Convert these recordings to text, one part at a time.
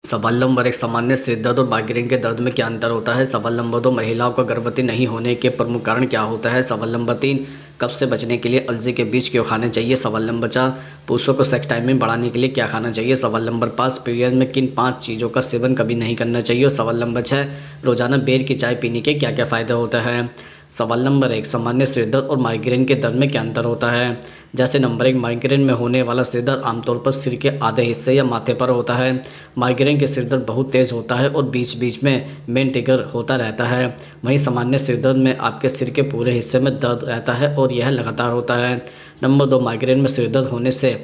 सवाल नंबर 1, सामान्य सिर दर्द और माइग्रेन के दर्द में क्या अंतर होता है। सवाल नंबर 2, महिलाओं का गर्भवती नहीं होने के प्रमुख कारण क्या होता है। सवाल नंबर 3, कब्ज से बचने के लिए अलसी के बीज क्यों खाने चाहिए। सवाल नंबर 4, पुरुषों को सेक्स टाइमिंग बढ़ाने के लिए क्या खाना चाहिए। सवाल नंबर 5, पीरियड में किन 5 चीज़ों का सेवन कभी नहीं करना चाहिए। और सवाल नंबर 6, रोजाना बेर की चाय पीने के क्या क्या फ़ायदे होते हैं। सवाल नंबर 1, सामान्य सिर दर्द और माइग्रेन के दर्द में क्या अंतर होता है। जैसे नंबर 1, माइग्रेन में होने वाला सिर दर्द आमतौर पर सिर के आधे हिस्से या माथे पर होता है। माइग्रेन के सिर दर्द बहुत तेज़ होता है और बीच बीच में मेन ट्रिगर होता रहता है। वहीं सामान्य सिर दर्द में आपके सिर के पूरे हिस्से में दर्द रहता है और यह लगातार होता है। नंबर 2, माइग्रेन में सिर दर्द होने से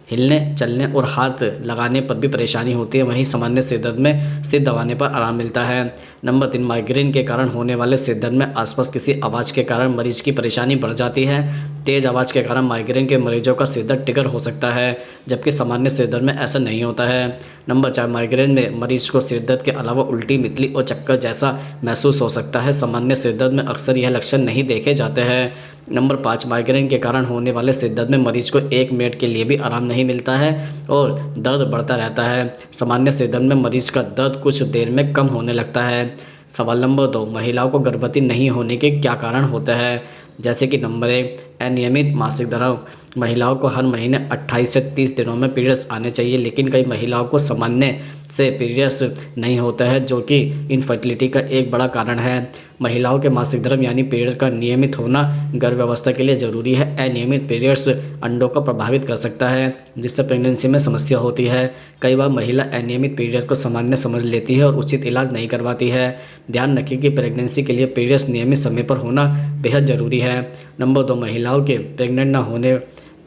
हिलने चलने और हाथ लगाने पर भी परेशानी होती है। वहीं सामान्य सिर दर्द में सिर दबाने पर आराम मिलता है। नंबर 3, माइग्रेन के कारण होने वाले सिर दर्द में आसपास किसी आवाज़ के कारण मरीज की परेशानी बढ़ जाती है। तेज़ आवाज़ के कारण माइग्रेन के मरीजों का सिर दर्द ट्रिगर हो सकता है, जबकि सामान्य सिर दर्द में ऐसा नहीं होता है। नंबर 4, माइग्रेन में मरीज को सिर दर्द के अलावा उल्टी, मितली और चक्कर जैसा महसूस हो सकता है। सामान्य सिर दर्द में अक्सर यह लक्षण नहीं देखे जाते हैं। नंबर 5, माइग्रेन के कारण होने वाले सिर दर्द में मरीज को 1 मिनट के लिए भी आराम नहीं मिलता है और दर्द बढ़ता रहता है। सामान्य सिर दर्द में मरीज का दर्द कुछ देर में कम होने लगता है। सवाल नंबर 2, महिलाओं को गर्भवती नहीं होने के क्या कारण होते हैं। जैसे कि नंबर 1, अनियमित मासिक धर्म। महिलाओं को हर महीने 28 से 30 दिनों में पीरियड्स आने चाहिए, लेकिन कई महिलाओं को सामान्य से पीरियड्स नहीं होता है, जो कि इनफर्टिलिटी का एक बड़ा कारण है। महिलाओं के मासिक धर्म यानी पीरियड का नियमित होना गर्भावस्था के लिए ज़रूरी है। अनियमित पीरियड्स अंडों को प्रभावित कर सकता है, जिससे प्रेगनेंसी में समस्या होती है। कई बार महिला अनियमित पीरियड को सामान्य समझ लेती है और उचित इलाज नहीं करवाती है। ध्यान रखें कि प्रेगनेंसी के लिए पीरियड्स नियमित समय पर होना बेहद ज़रूरी है। नंबर 2, महिलाओं के प्रेग्नेंट न होने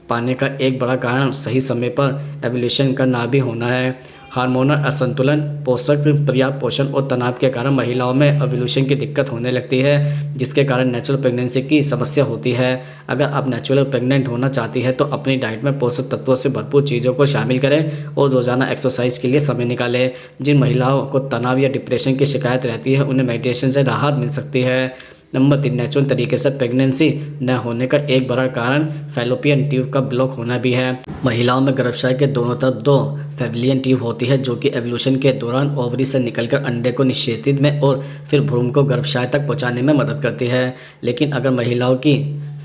पाने का एक बड़ा कारण सही समय पर एवोल्यूशन का ना भी होना है। हार्मोनल असंतुलन, पोषक पर्याप्त पोषण और तनाव के कारण महिलाओं में एवोल्यूशन की दिक्कत होने लगती है, जिसके कारण नेचुरल प्रेगनेंसी की समस्या होती है। अगर आप नेचुरल प्रेग्नेंट होना चाहती है तो अपनी डाइट में पोषक तत्वों से भरपूर चीज़ों को शामिल करें और रोज़ाना एक्सरसाइज के लिए समय निकालें। जिन महिलाओं को तनाव या डिप्रेशन की शिकायत रहती है, उन्हें मेडिटेशन से राहत मिल सकती है। नंबर 3, नेचुरल तरीके से प्रेगनेंसी न होने का एक बड़ा कारण फैलोपियन ट्यूब का ब्लॉक होना भी है। महिलाओं में गर्भाशय के दोनों तरफ 2 फैलोपियन ट्यूब होती है, जो कि एवोल्यूशन के दौरान ओवरी से निकलकर अंडे को निषेचित में और फिर भ्रूण को गर्भाशय तक पहुंचाने में मदद करती है। लेकिन अगर महिलाओं की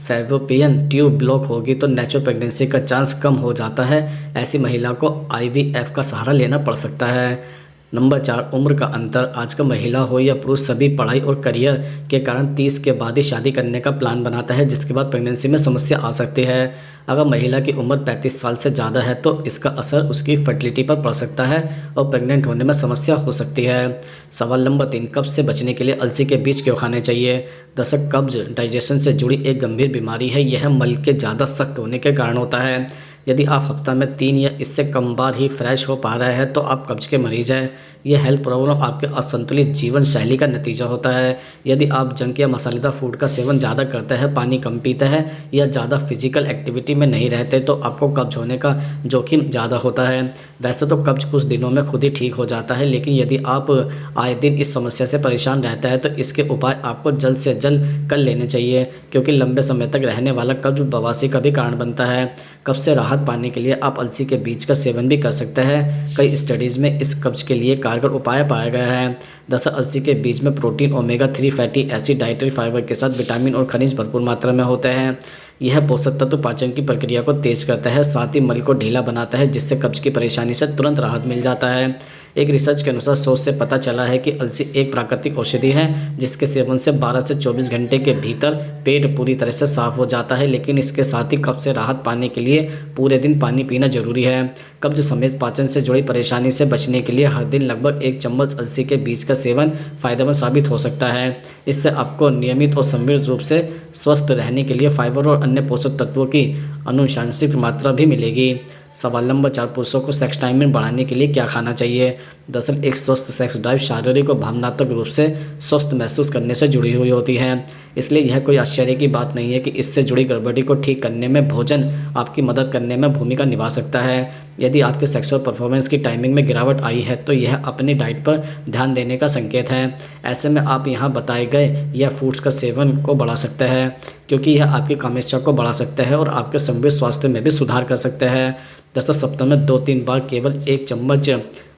फैलोपियन ट्यूब ब्लॉक होगी तो नेचुरल प्रेगनेंसी का चांस कम हो जाता है। ऐसी महिला को IVF का सहारा लेना पड़ सकता है। नंबर 4, उम्र का अंतर। आजकल महिला हो या पुरुष सभी पढ़ाई और करियर के कारण 30 के बाद ही शादी करने का प्लान बनाता है, जिसके बाद प्रेगनेंसी में समस्या आ सकती है। अगर महिला की उम्र 35 साल से ज़्यादा है तो इसका असर उसकी फर्टिलिटी पर पड़ सकता है और प्रेग्नेंट होने में समस्या हो सकती है। सवाल नंबर 3, कब्ज से बचने के लिए अलसी के बीज क्यों खाने चाहिए। दरअसल कब्ज डाइजेशन से जुड़ी एक गंभीर बीमारी है। यह मल के ज़्यादा सख्त होने के कारण होता है। यदि आप हफ्ता में 3 या इससे कम बार ही फ्रेश हो पा रहे हैं तो आप कब्ज के मरीज हैं। यह हेल्थ प्रॉब्लम आपके असंतुलित जीवन शैली का नतीजा होता है। यदि आप जंक या मसालेदार फूड का सेवन ज़्यादा करते हैं, पानी कम पीते हैं या ज़्यादा फिजिकल एक्टिविटी में नहीं रहते तो आपको कब्ज होने का जोखिम ज़्यादा होता है। वैसे तो कब्ज कुछ दिनों में खुद ही ठीक हो जाता है, लेकिन यदि आप आए दिन इस समस्या से परेशान रहता है तो इसके उपाय आपको जल्द से जल्द कर लेने चाहिए, क्योंकि लंबे समय तक रहने वाला कब्ज बवासीर का भी कारण बनता है। कब्ज से राहत पाने के लिए आप अलसी के बीज का सेवन भी कर सकते हैं। कई स्टडीज़ में इस कब्ज के लिए कारगर उपाय पाया गया है। दरअसल अलसी के बीज में protein, omega-3 fatty acid, dietary fibre के साथ विटामिन और खनिज भरपूर मात्रा में होते हैं। यह पोषक तत्व पाचन की प्रक्रिया को तेज करता है, साथ ही मल को ढीला बनाता है, जिससे कब्ज की परेशानी से तुरंत राहत मिल जाता है। एक रिसर्च के अनुसार शोध से पता चला है कि अलसी एक प्राकृतिक औषधि है, जिसके सेवन से 12 से 24 घंटे के भीतर पेट पूरी तरह से साफ हो जाता है। लेकिन इसके साथ ही कब्ज से राहत पाने के लिए पूरे दिन पानी पीना जरूरी है। कब्ज समेत पाचन से जुड़ी परेशानी से बचने के लिए हर दिन लगभग 1 चम्मच अलसी के बीज का सेवन फायदेमंद साबित हो सकता है। इससे आपको नियमित और समृद्ध रूप से स्वस्थ रहने के लिए फाइबर और अन्य पोषक तत्वों की अनुशांसिक मात्रा भी मिलेगी। सवाल नंबर 4, पुरुषों को सेक्स टाइम में बढ़ाने के लिए क्या खाना चाहिए। दरअसल एक स्वस्थ सेक्स ड्राइव शारीरिक और भावनात्मक रूप से स्वस्थ महसूस करने से जुड़ी हुई होती है। इसलिए यह कोई आश्चर्य की बात नहीं है कि इससे जुड़ी गड़बड़ी को ठीक करने में भोजन आपकी मदद करने में भूमिका निभा सकता है। यदि आपके सेक्सुअल परफॉर्मेंस की टाइमिंग में गिरावट आई है तो यह अपनी डाइट पर ध्यान देने का संकेत है। ऐसे में आप यहाँ बताए गए यह फूड्स का सेवन को बढ़ा सकते हैं, क्योंकि यह आपकी कामेच्छा को बढ़ा सकता है और आपके समृद्ध स्वास्थ्य में भी सुधार कर सकता है। दरअसल सप्ताह में 2-3 बार केवल 1 चम्मच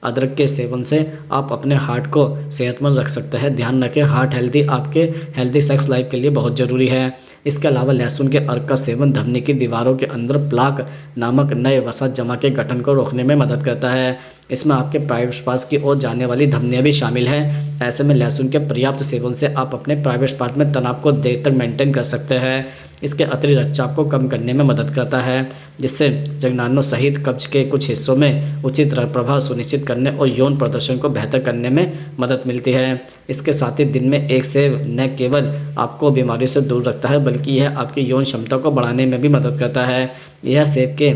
अदरक के सेवन से आप अपने हार्ट को सेहतमंद रख सकते हैं। ध्यान रखें, हार्ट हेल्दी आपके हेल्दी सेक्स लाइफ के लिए बहुत ज़रूरी है। इसके अलावा लहसुन के अर्क का सेवन धमनी की दीवारों के अंदर प्लाक नामक नए वसा जमा के गठन को रोकने में मदद करता है। इसमें आपके प्राइवेट पार्ट्स की ओर जाने वाली धमनियाँ भी शामिल हैं। ऐसे में लहसुन के पर्याप्त सेवन से आप अपने प्राइवेट पार्ट में तनाव को देर तक मेंटेन कर सकते हैं। इसके अतिरिक्त रक्तचाप को कम करने में मदद करता है, जिससे जघनांगों सहित कब्ज के कुछ हिस्सों में उचित रक्त प्रवाह सुनिश्चित करने और यौन प्रदर्शन को बेहतर करने में मदद मिलती है। इसके साथ ही दिन में एक सेब न केवल आपको बीमारियों से दूर रखता है, बल्कि यह आपकी यौन क्षमता को बढ़ाने में भी मदद करता है। यह सेब के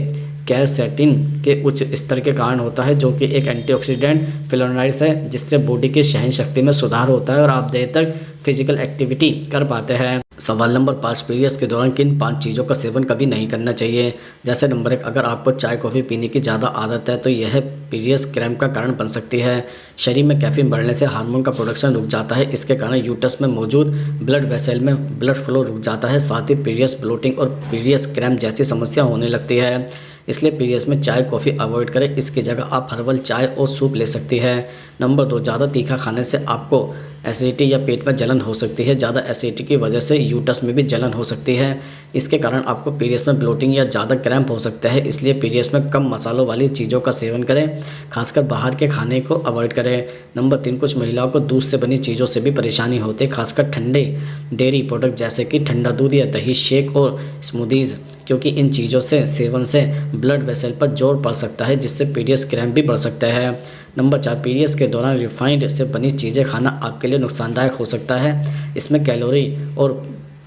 क्वेरसेटिन के उच्च स्तर के कारण होता है, जो कि एक एंटीऑक्सीडेंट फ्लेवोनॉइड्स है, जिससे बॉडी की सहन शक्ति में सुधार होता है और आप देर तक फिजिकल एक्टिविटी कर पाते हैं। सवाल नंबर 5, पीरियड्स के दौरान किन 5 चीज़ों का सेवन कभी नहीं करना चाहिए। जैसे नंबर 1, अगर आपको चाय कॉफ़ी पीने की ज़्यादा आदत है तो यह पीरियड्स क्रैम्प का कारण बन सकती है। शरीर में कैफीन बढ़ने से हार्मोन का प्रोडक्शन रुक जाता है। इसके कारण यूट्रस में मौजूद ब्लड वेसल में ब्लड फ्लो रुक जाता है। साथ ही पीरियड्स ब्लोटिंग और पीरियड्स क्रैम्प जैसी समस्या होने लगती है। इसलिए पीरियड्स में चाय कॉफ़ी अवॉइड करें। इसकी जगह आप हर्बल चाय और सूप ले सकती है। नंबर 2, ज़्यादा तीखा खाने से आपको एसिडिटी या पेट में जलन हो सकती है। ज़्यादा एसिडिटी की वजह से यूट्रस में भी जलन हो सकती है। इसके कारण आपको पीरियड्स में ब्लोटिंग या ज़्यादा क्रैम्प हो सकता है। इसलिए पीरियड्स में कम मसालों वाली चीज़ों का सेवन करें, खासकर बाहर के खाने को अवॉइड करें। नंबर 3, कुछ महिलाओं को दूध से बनी चीज़ों से भी परेशानी होती है, खासकर ठंडे डेयरी प्रोडक्ट जैसे कि ठंडा दूध या दही, शेक और स्मूदीज़, क्योंकि इन चीज़ों से सेवन से ब्लड वेसल पर जोर पड़ सकता है, जिससे पीरियड्स क्रैम्प भी बढ़ सकता है। नंबर 4, पीरियड्स के दौरान रिफाइंड से बनी चीज़ें खाना आपके लिए नुकसानदायक हो सकता है। इसमें कैलोरी और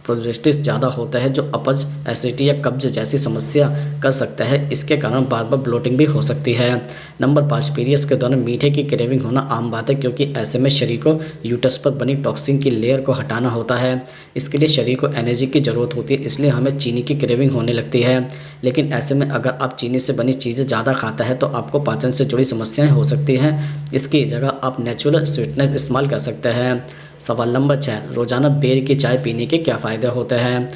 प्रोजेस्टिस ज़्यादा होता है, जो अपच, एसिडिटी या कब्ज जैसी समस्या कर सकता है। इसके कारण बार बार ब्लोटिंग भी हो सकती है। नंबर 5, पीरियड्स के दौरान मीठे की क्रेविंग होना आम बात है, क्योंकि ऐसे में शरीर को यूट्रस पर बनी टॉक्सिन की लेयर को हटाना होता है। इसके लिए शरीर को एनर्जी की ज़रूरत होती है, इसलिए हमें चीनी की क्रेविंग होने लगती है। लेकिन ऐसे में अगर आप चीनी से बनी चीज़ें ज़्यादा खाता है तो आपको पाचन से जुड़ी समस्याएं हो सकती हैं। इसकी जगह आप नेचुरल स्वीटनेस इस्तेमाल कर सकते हैं। सवाल नंबर 6, रोज़ाना बेर की चाय पीने के क्या फ़ायदे होते हैं।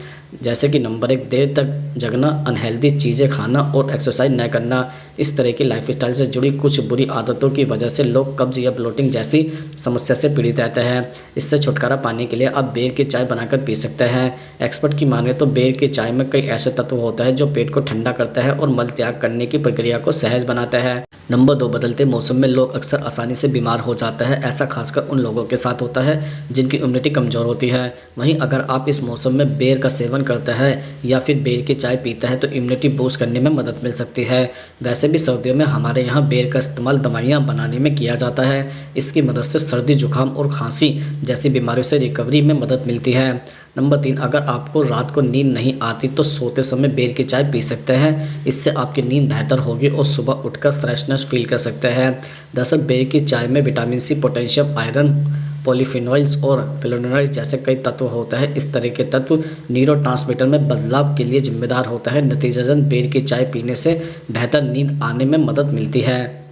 जैसे कि नंबर 1, देर तक जगना, अनहेल्दी चीज़ें खाना और एक्सरसाइज न करना। इस तरह की लाइफस्टाइल से जुड़ी कुछ बुरी आदतों की वजह से लोग कब्ज या ब्लोटिंग जैसी समस्या से पीड़ित रहते हैं। इससे छुटकारा पाने के लिए आप बेर की चाय बनाकर पी सकते हैं। एक्सपर्ट की माने तो बेर की चाय में कई ऐसे तत्व होते हैं जो पेट को ठंडा करता है और मल त्याग करने की प्रक्रिया को सहज बनाता है। नंबर 2, बदलते मौसम में लोग अक्सर आसानी से बीमार हो जाते हैं। ऐसा खासकर उन लोगों के साथ होता है जिनकी इम्यूनिटी कमज़ोर होती है। वहीं अगर आप इस मौसम में बेर का सेवन करते हैं या फिर बेर की चाय पीता है तो इम्यूनिटी बूस्ट करने में मदद मिल सकती है। वैसे भी सर्दियों में हमारे यहाँ बेर का इस्तेमाल दवाइयाँ बनाने में किया जाता है। इसकी मदद से सर्दी, जुकाम और खांसी जैसी बीमारियों से रिकवरी में मदद मिलती है। नंबर 3, अगर आपको रात को नींद नहीं आती तो सोते समय बेर की चाय पी सकते हैं। इससे आपकी नींद बेहतर होगी और सुबह उठकर फ्रेशनेस फील कर सकते हैं। दरअसल बेर की चाय में vitamin C, potassium, iron, polyphenols और फ्लेवोनॉइड्स जैसे कई तत्व होते हैं। इस तरह के तत्व न्यूरोट्रांसमीटर में बदलाव के लिए जिम्मेदार होता है। नतीजतन बेर की चाय पीने से बेहतर नींद आने में मदद मिलती है।